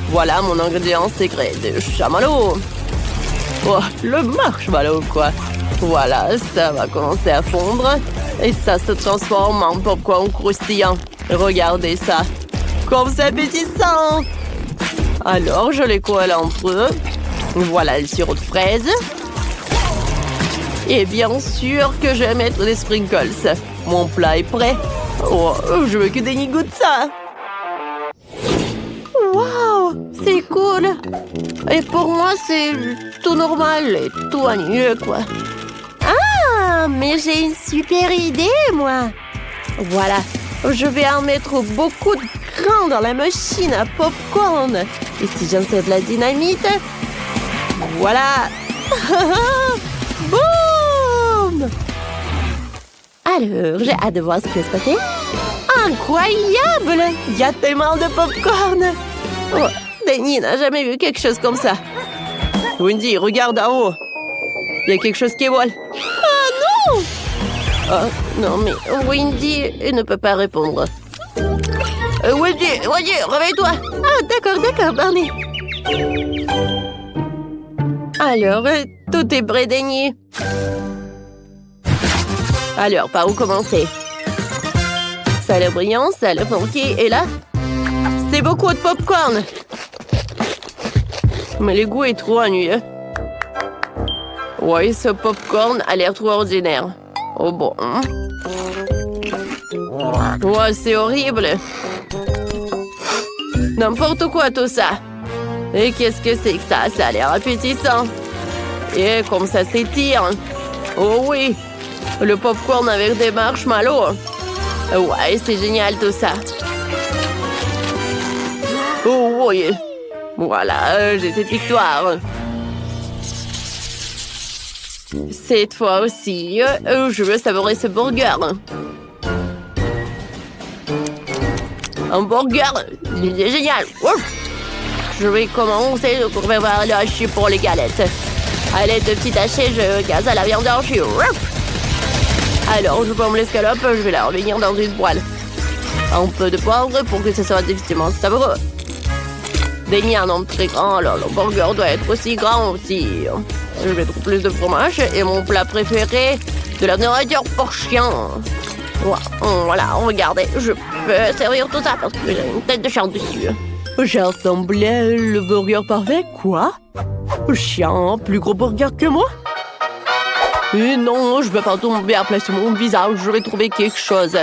voilà mon ingrédient secret de chamallow. Oh, le marshmallow, quoi. Voilà, ça va commencer à fondre. Et ça se transforme en popcorn croustillant. Regardez ça. Comme c'est appétissant. Alors, je les colle entre eux. Voilà le sirop de fraise. Et bien sûr que je vais mettre des sprinkles. Mon plat est prêt. Oh, je veux que Danny goûte ça. Waouh, c'est cool. Et pour moi, c'est tout normal et tout ennuyeux, quoi. Ah, mais j'ai une super idée, moi. Voilà, je vais en mettre beaucoup de grains dans la machine à popcorn. Et si j'insère de la dynamite, voilà. Boum! Alors, j'ai hâte de voir ce qui va se passer. Incroyable! Il y a tellement de popcorn. Oh, Danny n'a jamais vu quelque chose comme ça. Wendy, regarde en haut. Il y a quelque chose qui vole. Ah non! Oh, non, mais Wendy ne peut pas répondre. Wendy, réveille-toi! Ah, d'accord, Barney. Alors, tout est prêt, Danny. Alors, par où commencer? Ça a l'air brillant, ça a l'air funky, et là? C'est beaucoup de popcorn. Mais le goût est trop ennuyeux. Oui, ce popcorn a l'air trop ordinaire. Oh bon. Ouais, c'est horrible. N'importe quoi tout ça. Et qu'est-ce que c'est que ça? Ça a l'air appétissant. Et comme ça s'étire. Oh oui. Le popcorn avec des marshmallows. Ouais, c'est génial tout ça. Oh oui. Voilà, j'ai cette victoire. Cette fois aussi, je veux savourer ce burger. Un burger, c'est génial. Ouf. Je vais commencer le couvert lâché pour les galettes. À l'aide de petits tachets, je gaz à la viande hachée. Alors, je forme l'escalope, je vais la revenir dans une poêle. Un peu de poivre pour que ce soit définitivement savoureux. Des miens non très grands, alors le burger doit être aussi grand aussi. Je vais mettre plus de fromage et mon plat préféré, de la nourriture pour chien. Voilà, regardez, je peux servir tout ça parce que j'ai une tête de chien dessus. J'ai assemblé le burger parfait, quoi? Chien, plus gros burger que moi? Et non, je vais pas tomber à plat sur mon visage, je vais trouver quelque chose.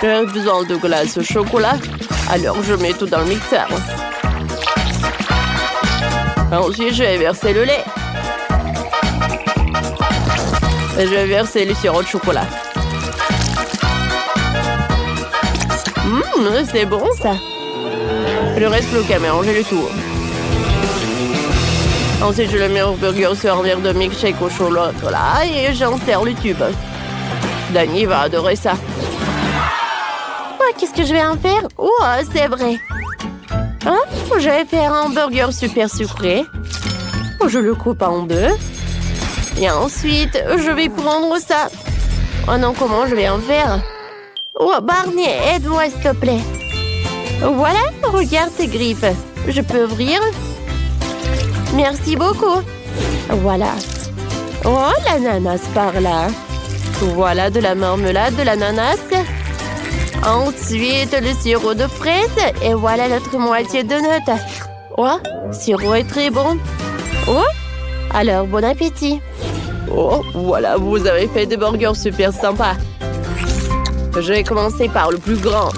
J'ai besoin de glace au chocolat, alors je mets tout dans le mixeur. Ensuite, je vais verser le lait. Je vais verser le sirop de chocolat. C'est bon ça. Il ne reste plus qu'à mélanger le tout. Ensuite, je le mets au burger sur un verre de milkshake au chocolat et j'en sers le tube. Danny va adorer ça. Qu'est-ce que je vais en faire? Oh, c'est vrai. Hein? Je vais faire un burger super sucré. Je le coupe en deux. Et ensuite, je vais prendre ça. Oh non, comment je vais en faire? Oh, Barney, aide-moi, s'il te plaît. Voilà, regarde tes griffes. Je peux ouvrir? Merci beaucoup. Voilà. Oh, l'ananas par là. Voilà de la marmelade de l'ananas. Ensuite, le sirop de fraise. Et voilà l'autre moitié de notes. Oh, sirop est très bon. Oh, alors bon appétit. Oh, voilà, vous avez fait des burgers super sympas. Je vais commencer par le plus grand.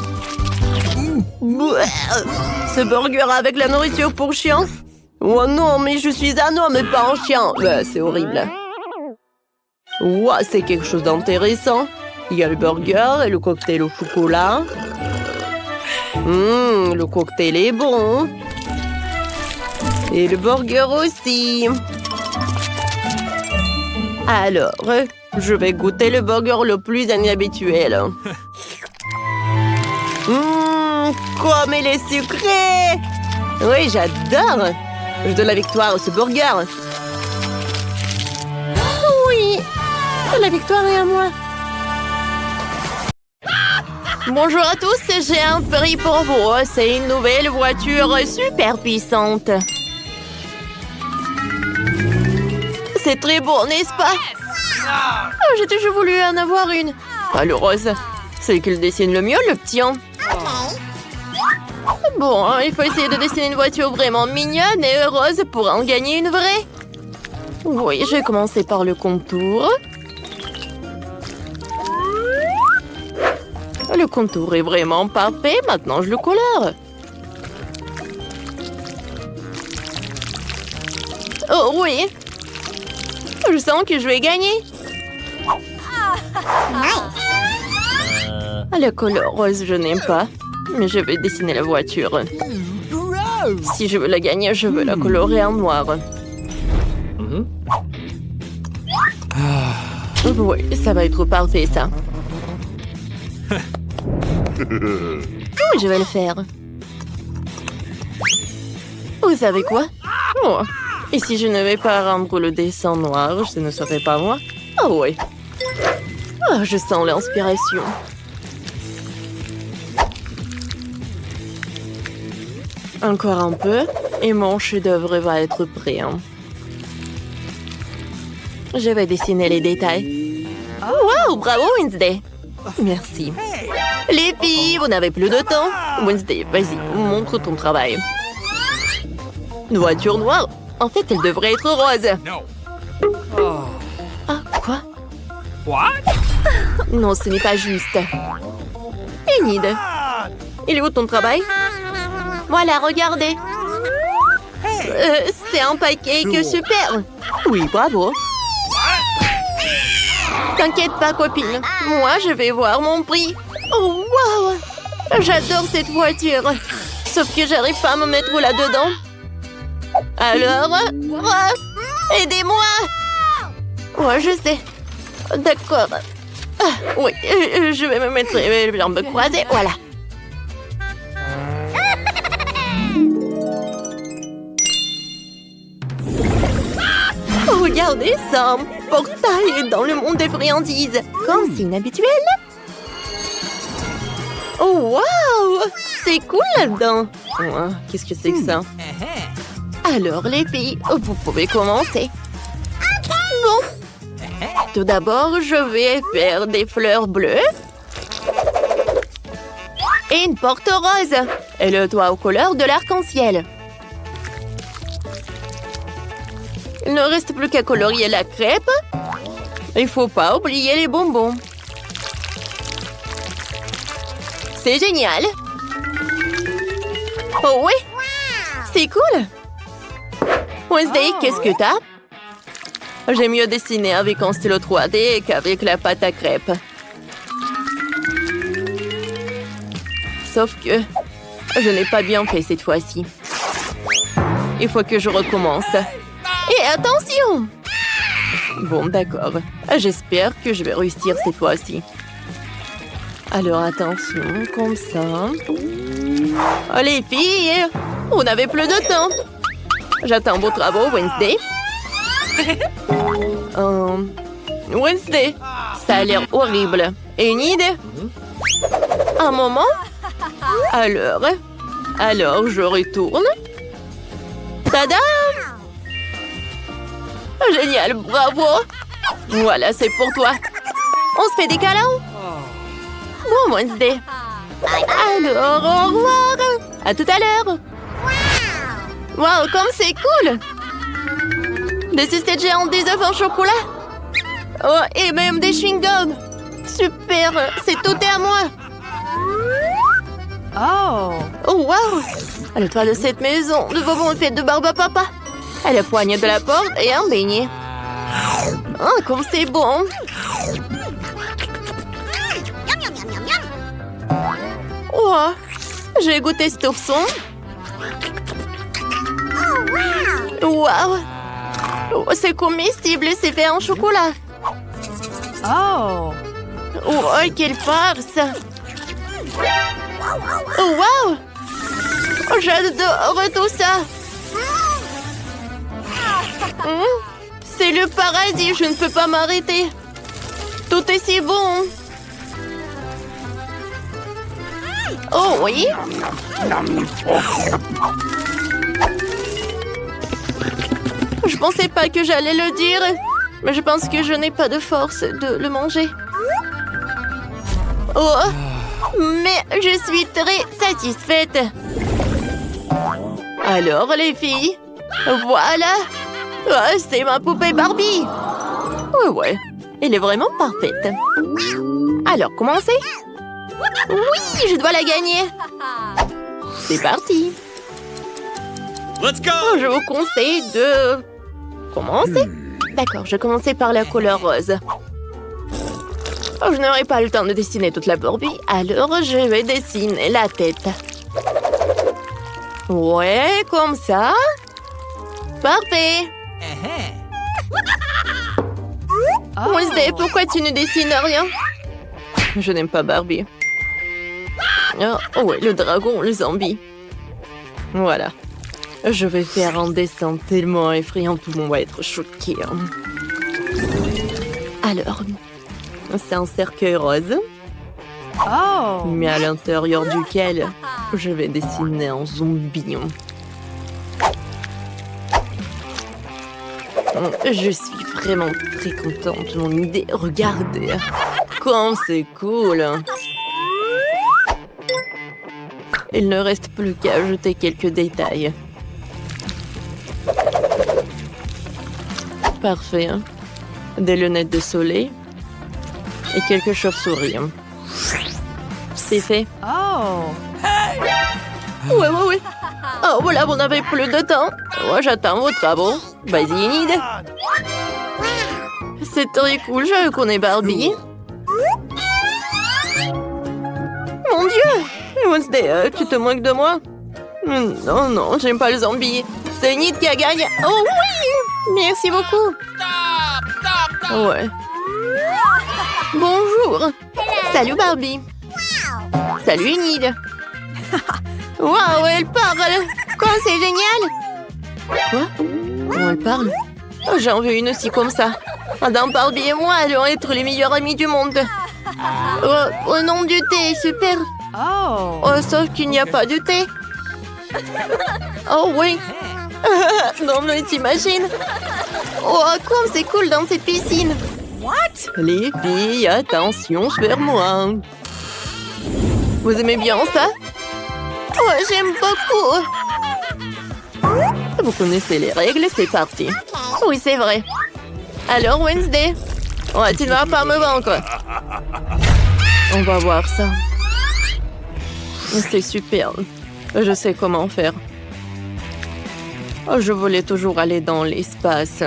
Ce burger avec la nourriture pour chien? Oh non, mais je suis un homme et pas un chien. C'est horrible. Wow, c'est quelque chose d'intéressant. Il y a le burger et le cocktail au chocolat. Le cocktail est bon. Et le burger aussi. Alors, je vais goûter le burger le plus inhabituel. Comme il est sucré! Oui, j'adore! Je donne la victoire à ce burger. Oui! La victoire est à moi. Bonjour à tous, j'ai un prix pour vous. C'est une nouvelle voiture super puissante. C'est très beau, n'est-ce pas? Oh, j'ai toujours voulu en avoir une. Le rose, c'est qu'il dessine le mieux, le petit. Bon, il faut essayer de dessiner une voiture vraiment mignonne et heureuse pour en gagner une vraie. Oui, je vais commencer par le contour. Le contour est vraiment parfait. Maintenant, je le colore. Oh oui. Je sens que je vais gagner. Le couleur rose, je n'aime pas. Mais je vais dessiner la voiture. Si je veux la gagner, je veux la colorer en noir. Oui, ça va être parfait, ça. Oui, je vais le faire. Vous savez quoi? Oh. Et si je ne vais pas rendre le dessin noir, ce ne serait pas moi? Oh oui. Oh, je sens l'inspiration. Encore un peu, et mon chef-d'œuvre va être prêt. Je vais dessiner les détails. Wow, bravo Wednesday. Merci. Les filles, vous n'avez plus de temps. Wednesday, vas-y, montre ton travail. Une voiture noire? En fait, elle devrait être rose. Ah, quoi? Non, ce n'est pas juste. Enid, il est où ton travail? Voilà, regardez. C'est un pancake super. Oui, bravo. T'inquiète pas, copine. Moi, je vais voir mon prix. Oh, wow! J'adore cette voiture. Sauf que j'arrive pas à me mettre là-dedans. Alors, aidez-moi! Ouais, je sais. D'accord. Ah, oui, je vais me mettre les jambes croisées. Voilà. Regardez ça, un portail dans le monde des friandises. Comme c'est inhabituel. Oh, waouh! C'est cool là-dedans. Oh, qu'est-ce que c'est que ça? Alors, les filles, vous pouvez commencer. Bon. Tout d'abord, je vais faire des fleurs bleues. Et une porte rose. Et le toit aux couleurs de l'arc-en-ciel. Il ne reste plus qu'à colorier la crêpe. Il ne faut pas oublier les bonbons. C'est génial. Oh oui, c'est cool. Wednesday, qu'est-ce que t'as? J'ai mieux dessiné avec un stylo 3D qu'avec la pâte à crêpes. Sauf que je n'ai pas bien fait cette fois-ci. Il faut que je recommence. Et attention! Bon, d'accord. J'espère que je vais réussir cette fois-ci. Alors, attention, comme ça. Oh, les filles, on n'avait plus de temps. J'attends vos travaux, Wednesday. Wednesday, ça a l'air horrible. Et une idée? Un moment? Alors, je retourne. Tada! Génial, bravo! Voilà, c'est pour toi. On se fait des câlins? Bon, Wednesday. Alors, au revoir. À tout à l'heure. Wow, comme c'est cool. Des sucettes géantes, des œufs en chocolat. Oh, et même des chewing-gums. Super, c'est tout est à moi. Oh, wow. Le toit de cette maison de bonbons est fait de barbe à papa. Et le poignet de la porte et un beignet. Oh, comme c'est bon. Oh, j'ai goûté cet ourson. Wow. Oh, c'est comestible et c'est fait en chocolat. Oh, quelle farce. Oh, wow. Oh, j'adore tout ça. C'est le paradis, je ne peux pas m'arrêter. Tout est si bon. Oh oui. Je pensais pas que j'allais le dire, mais je pense que je n'ai pas de force de le manger. Oh, mais je suis très satisfaite. Alors les filles, voilà. Oh, c'est ma poupée Barbie. Ouais, elle est vraiment parfaite. Alors, commencez. Oui, je dois la gagner. C'est parti. Let's go! Je vous conseille de commencer. D'accord, je vais commencer par la couleur rose. Oh, je n'aurai pas le temps de dessiner toute la Barbie, alors je vais dessiner la tête. Ouais, comme ça. Parfait. Wednesday, pourquoi tu ne dessines rien? Je n'aime pas Barbie. Oh ouais, le dragon, le zombie. Voilà. Je vais faire un dessin tellement effrayant, tout le monde va être choqué. Alors, c'est un cercueil rose. Mais à l'intérieur duquel je vais dessiner un zombie. Je suis vraiment très contente de mon idée. Regardez, comme c'est cool. Il ne reste plus qu'à ajouter quelques détails. Parfait. Des lunettes de soleil et quelques chauves-souris. C'est fait. Ouais. Oh, voilà, vous n'avez plus de temps. Moi, j'attends vos travaux. Vas-y, Enid. C'est très cool, je connais Barbie. Mon Dieu! Wednesday, tu te moques de moi? Non, j'aime pas le zombie. C'est Enid qui a gagné. Oh oui! Merci beaucoup. Ouais. Bonjour. Salut Barbie. Salut Enid. Waouh, elle parle. Quoi, c'est génial. Quoi? Comment elle parle? J'en veux une aussi comme ça. Madame Barbie et moi allons être les meilleurs amis du monde. Au nom du thé, super. Oh, sauf qu'il n'y a pas de thé. Oh oui. Non mais t'imagines. Oh, comme c'est cool dans cette piscine. Les filles, attention vers moi. Vous aimez bien ça? Oh, j'aime beaucoup. Vous connaissez les règles, c'est parti. Oui, c'est vrai. Alors, Wednesday, oh, tu ne vas pas me vaincre. On va voir ça. C'est super. Je sais comment faire. Oh, je voulais toujours aller dans l'espace.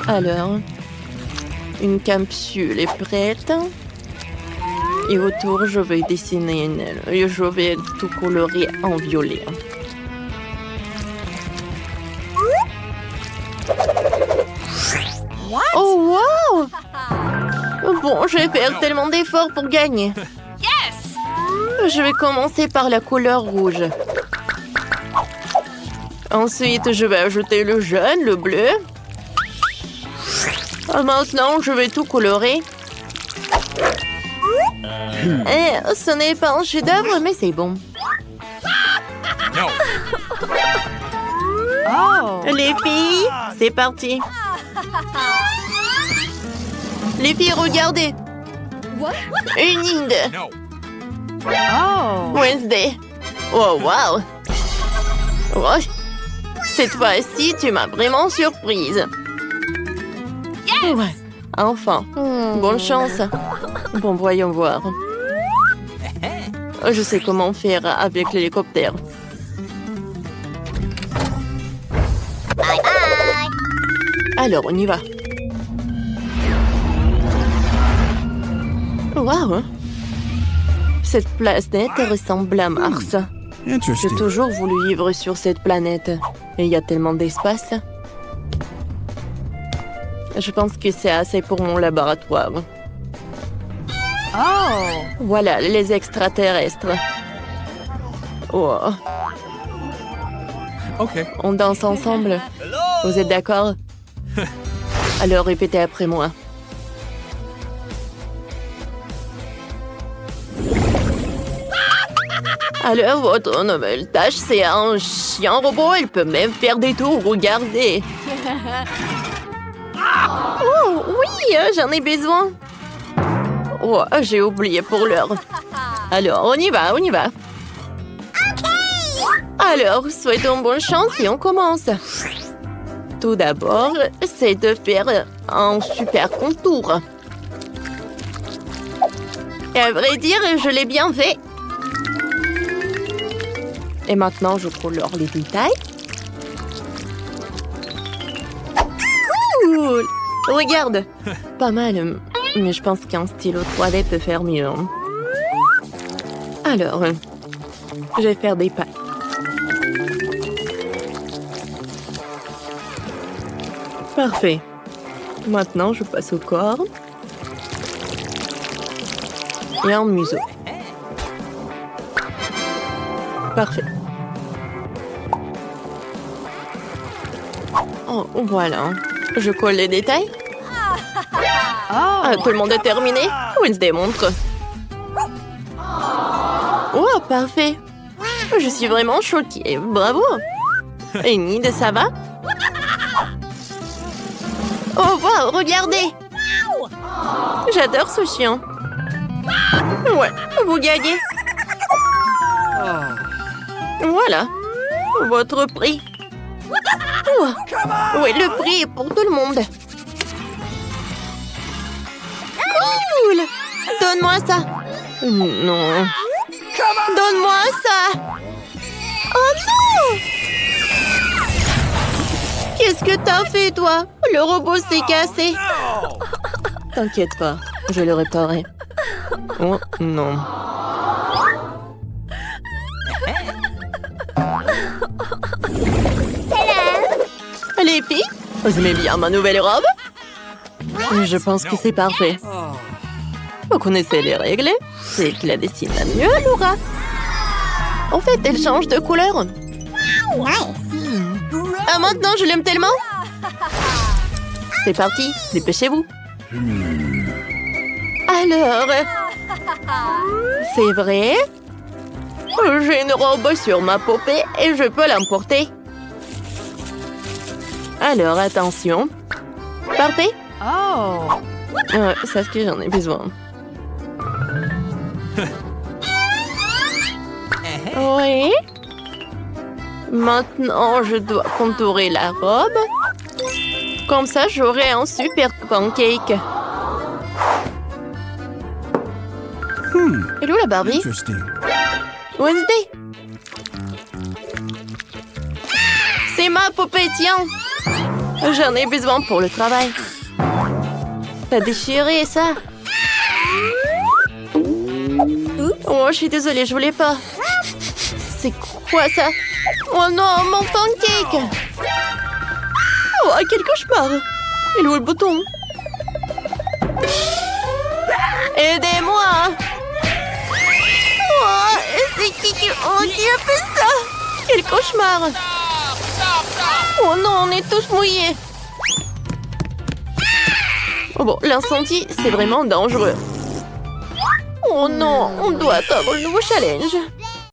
Alors, une capsule est prête. Et autour, je vais dessiner une aile. Et je vais tout colorer en violet. Oh, wow! Bon, je vais faire tellement d'efforts pour gagner. Je vais commencer par la couleur rouge. Ensuite, je vais ajouter le jaune, le bleu. Maintenant, je vais tout colorer. Ce n'est pas un chef-d'œuvre, mais c'est bon. Les filles, c'est parti. Les filles, regardez. Une Inde. Wednesday. Oh, wow. Oh, cette fois-ci, tu m'as vraiment surprise. Ouais, enfin. Bonne chance. Bon, voyons voir. Je sais comment faire avec l'hélicoptère. Alors, on y va. Waouh! Cette planète ressemble à Mars. J'ai toujours voulu vivre sur cette planète. Et il y a tellement d'espace. Je pense que c'est assez pour mon laboratoire. Voilà, les extraterrestres. Oh. On danse ensemble. Vous êtes d'accord? Alors répétez après moi. Alors, votre nouvelle tâche, c'est un chien robot. Il peut même faire des tours, regardez. Oh, oui, j'en ai besoin. Oh, j'ai oublié pour l'heure. Alors, on y va, on y va. Alors, souhaitons bonne chance et on commence. Tout d'abord, c'est de faire un super contour. Et à vrai dire, je l'ai bien fait. Et maintenant, je colore les détails. Cool! Regarde! Pas mal, mais je pense qu'un stylo 3D peut faire mieux. Alors, je vais faire des pailles. Parfait. Maintenant, je passe au corps. Et un museau. Parfait. Oh, voilà. Je colle les détails. Tout le monde est terminé. Wednesday montre. Oh, parfait. Je suis vraiment choquée. Bravo. Et Nid, ça va? Oh, wow, regardez. J'adore ce chien. Ouais, vous gagnez. Voilà, votre prix. Oh. Oui, le prix est pour tout le monde. Cool! Donne-moi ça. Non. Donne-moi ça. Oh non! Qu'est-ce que t'as fait, toi? Le robot s'est cassé. T'inquiète pas, je le réparerai. Oh non. Les filles, vous aimez bien ma nouvelle robe? Je pense que c'est parfait. Vous connaissez les règles? C'est qui la dessine la mieux, Laura. En fait, elle change de couleur. Ah, maintenant, je l'aime tellement. C'est parti, dépêchez-vous. Alors, c'est vrai? J'ai une robe sur ma poupée et je peux l'emporter. Alors, attention. Parfait. C'est ce que j'en ai besoin. Oui. Maintenant, je dois contourer la robe. Comme ça, j'aurai un super pancake. Elle est où la Barbie? Wednesday? C'est ma poupée, tiens. J'en ai besoin pour le travail. T'as déchiré ça. Oh, je suis désolée, je voulais pas. C'est quoi ça? Oh non, mon pancake! Oh, quel cauchemar! Il est où le bouton? Aidez-moi! Oh, c'est qui a fait ça? Quel cauchemar! Oh non, on est tous mouillés! Oh bon, l'incendie, c'est vraiment dangereux. Oh non, on doit attendre le nouveau challenge.